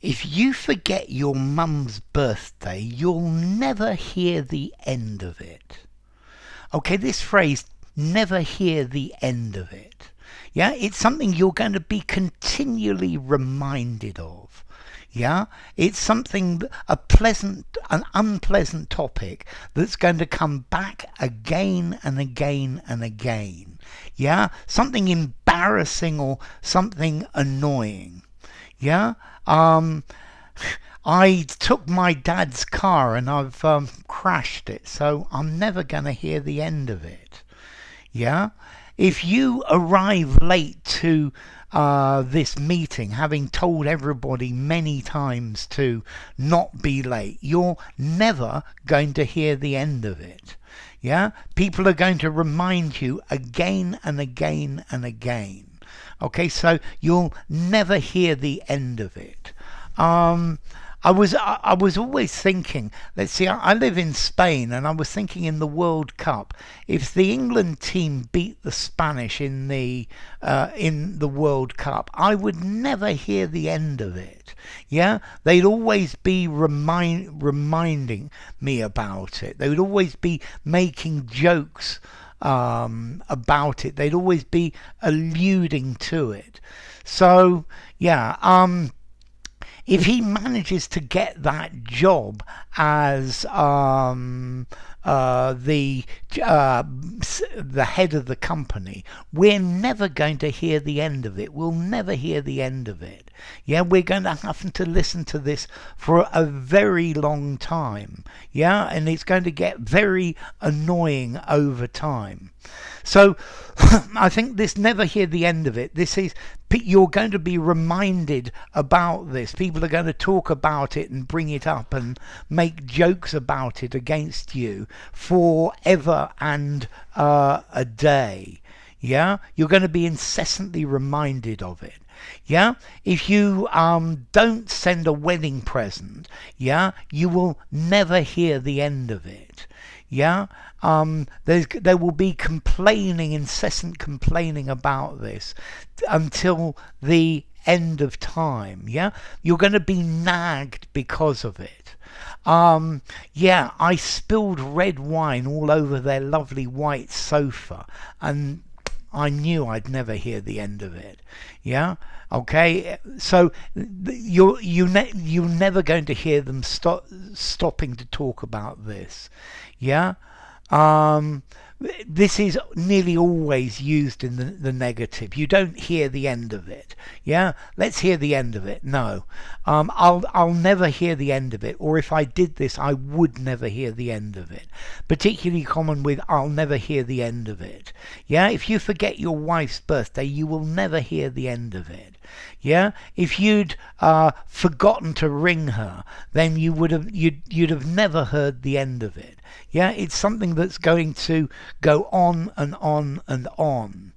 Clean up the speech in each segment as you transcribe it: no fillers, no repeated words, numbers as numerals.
If you forget your mum's birthday, you'll never hear the end of it. Okay, this phrase, never hear the end of it. Yeah, it's something you're going to be continually reminded of. Yeah, it's something, an unpleasant topic that's going to come back again and again and again. Yeah, something embarrassing or something annoying. Yeah, I took my dad's car and I've crashed it, so I'm never going to hear the end of it. Yeah? If you arrive late to this meeting, having told everybody many times to not be late, you're never going to hear the end of it. Yeah? People are going to remind you again and again and again. Okay, so you'll never hear the end of it. I was always thinking, let's see, I live in Spain, and I was thinking in the World Cup, if the England team beat the Spanish in the World Cup, I would never hear the end of it. Yeah, they'd always be reminding me about it. They would always be making jokes about it. They'd always be alluding to it. So yeah, if he manages to get that job as the head of the company, we're never going to hear the end of it. We'll never hear the end of it. Yeah, we're going to have to listen to this for a very long time. Yeah, and it's going to get very annoying over time. So I think this never hear the end of it. This is, you're going to be reminded about this. People are going to talk about it and bring it up and make jokes about it against you forever and a day. Yeah, you're going to be incessantly reminded of it. Yeah, if you don't send a wedding present, yeah, you will never hear the end of it. Yeah, there will be complaining, incessant complaining about this until the end of time. Yeah, you're going to be nagged because of it. Yeah, I spilled red wine all over their lovely white sofa, and I knew I'd never hear the end of it. Yeah. Okay. So you're never going to hear them stopping to talk about this. Yeah. This is nearly always used in the negative. You don't hear the end of it. Yeah, let's hear the end of it. No, I'll never hear the end of it. Or if I did this, I would never hear the end of it. Particularly common with I'll never hear the end of it. Yeah, if you forget your wife's birthday, you will never hear the end of it. Yeah, if you'd forgotten to ring her, then you'd have never heard the end of it. Yeah, it's something that's going to go on and on and on.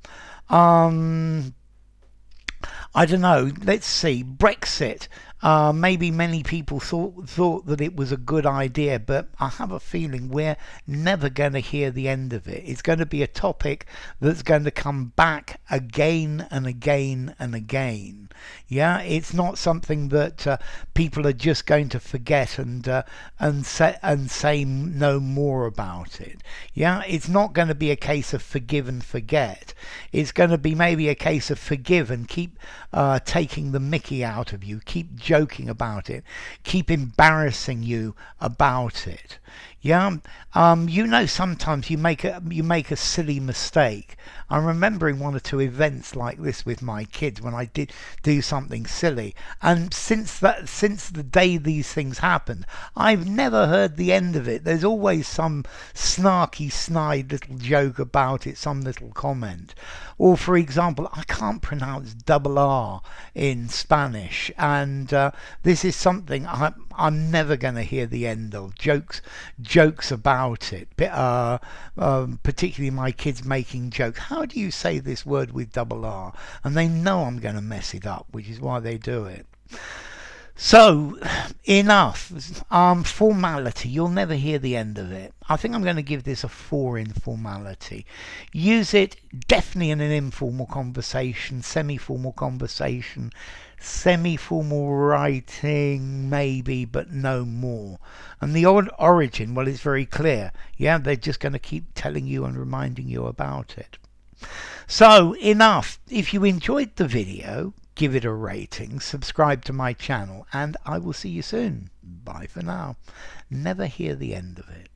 I don't know. Let's see. Brexit. Maybe many people thought that it was a good idea, but I have a feeling we're never going to hear the end of it. It's going to be a topic that's going to come back again and again and again. Yeah, it's not something that people are just going to forget and say no more about it. Yeah, it's not going to be a case of forgive and forget. It's going to be maybe a case of forgive and keep taking the mickey out of you, keep joking about it, keep embarrassing you about it. Yeah, sometimes you make a silly mistake. I'm remembering one or two events like this with my kids when I did do something silly, and since the day these things happened, I've never heard the end of it. There's always some snarky, snide little joke about it, some little comment. Or, for example, I can't pronounce double R in Spanish, and this is something I'm never going to hear the end of. Jokes about it, particularly my kids making jokes. How do you say this word with double R? And they know I'm going to mess it up, which is why they do it. So, enough. Formality. You'll never hear the end of it. I think I'm going to give this a 4 in formality. Use it definitely in an informal conversation, semi-formal conversation, semi-formal writing, maybe, but no more. And the origin, well, it's very clear. Yeah, they're just going to keep telling you and reminding you about it. So, enough. If you enjoyed the video, give it a rating, subscribe to my channel, and I will see you soon. Bye for now. Never hear the end of it.